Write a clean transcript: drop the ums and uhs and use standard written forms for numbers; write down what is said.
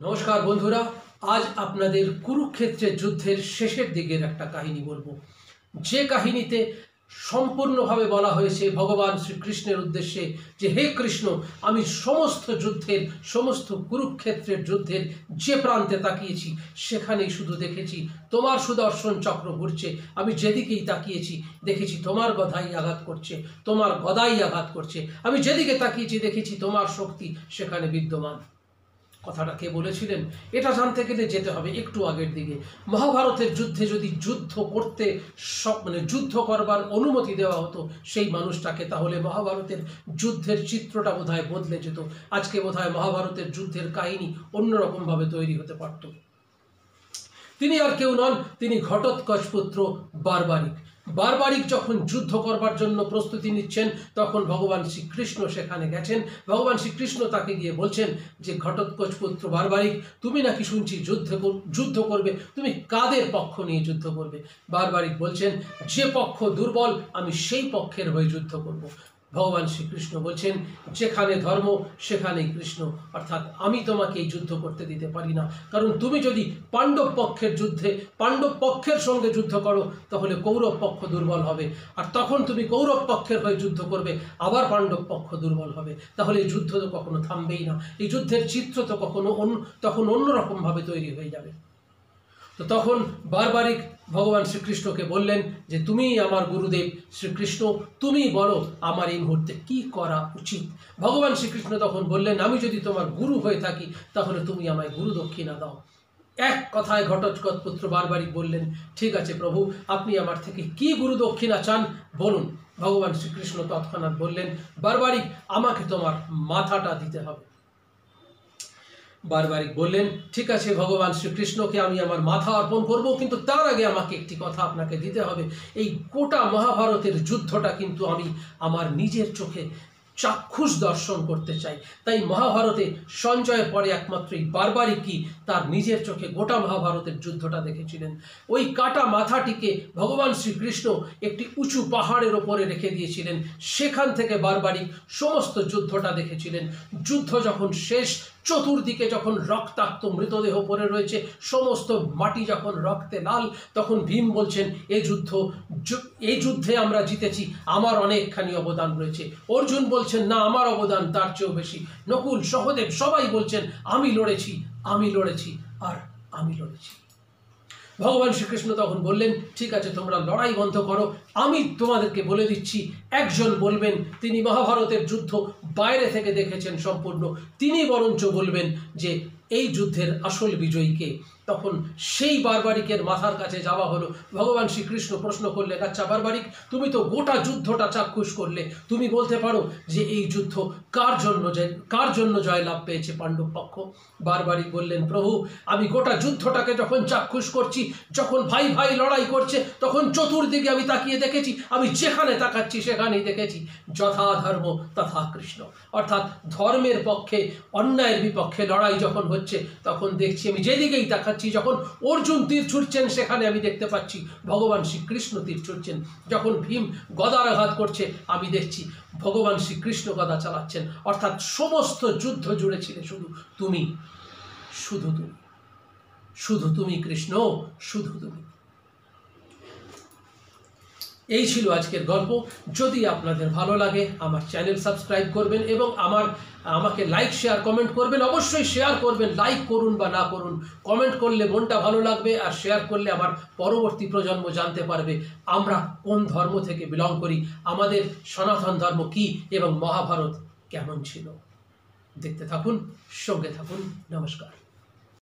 নমস্কার বন্ধুরা, আজ আপনাদের কুরুক্ষেত্রের যুদ্ধের শেষের দিকের একটা কাহিনী বলবো, যে কাহিনীতে সম্পূর্ণভাবে বলা হয়েছে ভগবান শ্রীকৃষ্ণের উদ্দেশ্যে যে হে কৃষ্ণ, আমি সমস্ত কুরুক্ষেত্রের যুদ্ধের যে প্রান্তে তাকিয়েছি সেখানেই শুধু দেখেছি তোমার সুদর্শন চক্র ঘুরছে। আমি যেদিকেই তাকিয়েছি দেখেছি তোমার গদাই আঘাত করছে। আমি যেদিকে তাকিয়েছি দেখেছি তোমার শক্তি সেখানে বিদ্যমান। কথাটা কে বলেছিলেন? এটা জানতে গেলে যেতে হবে একটু আগের দিকে। মহাভারতের যুদ্ধে যদি যুদ্ধ করবার অনুমতি দেওয়া হতো সেই মানুষটাকে, তাহলে মহাভারতের যুদ্ধের চিত্রটা বোধহয় বদলে যেত। আজকে বোধহয় মহাভারতের যুদ্ধের কাহিনী অন্যরকমভাবে তৈরি হতে পারত। তিনি আর কেউ নন, তিনি ঘটোৎকচ পুত্র বারবারিক যখন যুদ্ধ করবার জন্য প্রস্তুতি নিচ্ছেন, তখন ভগবান শ্রীকৃষ্ণ সেখানে গেছেন। ভগবান শ্রীকৃষ্ণ তাকে গিয়ে বলছেন যে ঘটোৎকচ পুত্র বারবারিক, তুমি নাকি শুনছি যুদ্ধ করবে, তুমি কাদের পক্ষ নিয়ে যুদ্ধ করবে? বারবারিক বলছেন, যে পক্ষ দুর্বল আমি সেই পক্ষের হয়ে যুদ্ধ করব। ভগবান শ্রীকৃষ্ণ বলছেন, যেখানে ধর্ম সেখানেই কৃষ্ণ, অর্থাৎ আমি তোমাকে এই যুদ্ধ করতে দিতে পারি না। কারণ তুমি যদি পাণ্ডব পক্ষের সঙ্গে যুদ্ধ করো, তাহলে কৌরব পক্ষ দুর্বল হবে, আর তখন তুমি কৌরব পক্ষের হয়ে যুদ্ধ করবে, আবার পাণ্ডব পক্ষ দুর্বল হবে। তাহলে এই যুদ্ধ তো কখনো থামবেই না, এই যুদ্ধের চিত্র তো তখন অন্যরকমভাবে তৈরি হয়ে যাবে। তো তখন বারবারিক ভগবান শ্রীকৃষ্ণকে বললেন যে তুমি আমার গুরুদেব শ্রীকৃষ্ণ, তুমি বলো আমার এই মুহূর্তে কি করা উচিত। ভগবান শ্রীকৃষ্ণ তখন বললেন, আমি যদি তোমার গুরু হয়ে থাকি তাহলে তুমি আমায় গুরু দক্ষিণা দাও। এক কথায় ঘটোৎকচ পুত্র বারবারিক বললেন, ঠিক আছে প্রভু, আপনি আমার থেকে কি গুরু দক্ষিণা চান বলুন। ভগবান শ্রীকৃষ্ণ তৎক্ষণাৎ বললেন, বারবারিক আমাকে তোমার মাথাটা দিতে হবে। বারবারিক বললেন, ঠিক আছে ভগবান শ্রীকৃষ্ণকে আমি আমার মাথা অর্পণ করব, কিন্তু তার আগে আমাকে একটি কথা আপনাকে দিতে হবে। এই গোটা মহাভারতের যুদ্ধটা কিন্তু আমি আমার নিজের চোখে চাক্ষুষ দর্শন করতে চাই। তাই মহাভারতে সঞ্জয়ের পরে একমাত্র এই বারবারিকই তার নিজের চোখে গোটা মহাভারতের যুদ্ধটা দেখেছিলেন। ওই কাটা মাথাটিকে ভগবান শ্রীকৃষ্ণ একটি উঁচু পাহাড়ের ওপরে রেখে দিয়েছিলেন, সেখান থেকে বারবারিক সমস্ত যুদ্ধটা দেখেছিলেন। যুদ্ধ যখন শেষ, চতুর্দিকে যখন রক্তাক্ত মৃতদেহ পড়ে রয়েছে, সমস্ত মাটি যখন রক্তে লাল, তখন ভীম বলছেন, এই যুদ্ধে আমরা জিতেছি, আমার অনেকখানি অবদান রয়েছে। অর্জুন বলছেন, না, আমার অবদান তার চেয়েও বেশি। নকুল, সহদেব সবাই বলছেন, আমি লড়েছি। ভগবান শ্রীকৃষ্ণ তখন বললেন, ঠিক আছে তোমরা লড়াই বন্ধ করো, আমি তোমাদেরকে বলে দিচ্ছি, একজন বলবেন তিনি মহাভারতের যুদ্ধ বাইরে থেকে দেখেছেন সম্পূর্ণ, তিনি বরঞ্চ বলবেন যে এই যুদ্ধের আসল বিজয়ী কে। তখন সেই বারবারিকের মাথার কাছে যাওয়া হলো। ভগবান শ্রীকৃষ্ণ প্রশ্ন করলেন, আচ্ছা বারবারিক, তুমি তো গোটা যুদ্ধটা চাক্ষুষ করলে, তুমি বলতে পারো যে এই যুদ্ধ কার জন্য জয়লাভ পেয়েছে পাণ্ডব পক্ষ? বারবারিক বললেন, প্রভু, আমি গোটা যুদ্ধটাকে যখন চাক্ষুষ করছি, যখন ভাই ভাই লড়াই করছে, তখন চতুর্দিকে আমি তাকিয়ে দেখেছি, আমি যেখানে তাকাচ্ছি সেখানেই দেখেছি যথা ধর্ম তথা কৃষ্ণ, অর্থাৎ ধর্মের পক্ষে অন্যায়ের বিপক্ষে লড়াই যখন হচ্ছে, তখন দেখছি আমি যেদিকেই তাকাচ্ছি, যখন অর্জুন তীর ছুটছেন সেখানে আমি দেখতে পাচ্ছি ভগবান শ্রীকৃষ্ণ তীর ছুটছেন, যখন ভীম গদার আঘাত করছে আমি দেখছি ভগবান শ্রীকৃষ্ণ গদা চালাচ্ছেন। অর্থাৎ সমস্ত যুদ্ধ জুড়ে ছিল শুধু তুমি কৃষ্ণ, শুধু তুমি। এই ছিল আজকের গল্প। যদি আপনাদের ভালো লাগে আমার চ্যানেল সাবস্ক্রাইব করবেন এবং আমাকে লাইক শেয়ার কমেন্ট করবেন। অবশ্যই শেয়ার করবেন, লাইক করুন বা না করুন, কমেন্ট করলে মনটা ভালো লাগবে, আর শেয়ার করলে আমার পরবর্তী প্রজন্ম জানতে পারবে আমরা কোন ধর্ম থেকে বিলং করি, আমাদের সনাতন ধর্ম কি এবং মহাভারত কেমন ছিল। দেখতে থাকুন, সঙ্গে থাকুন। নমস্কার।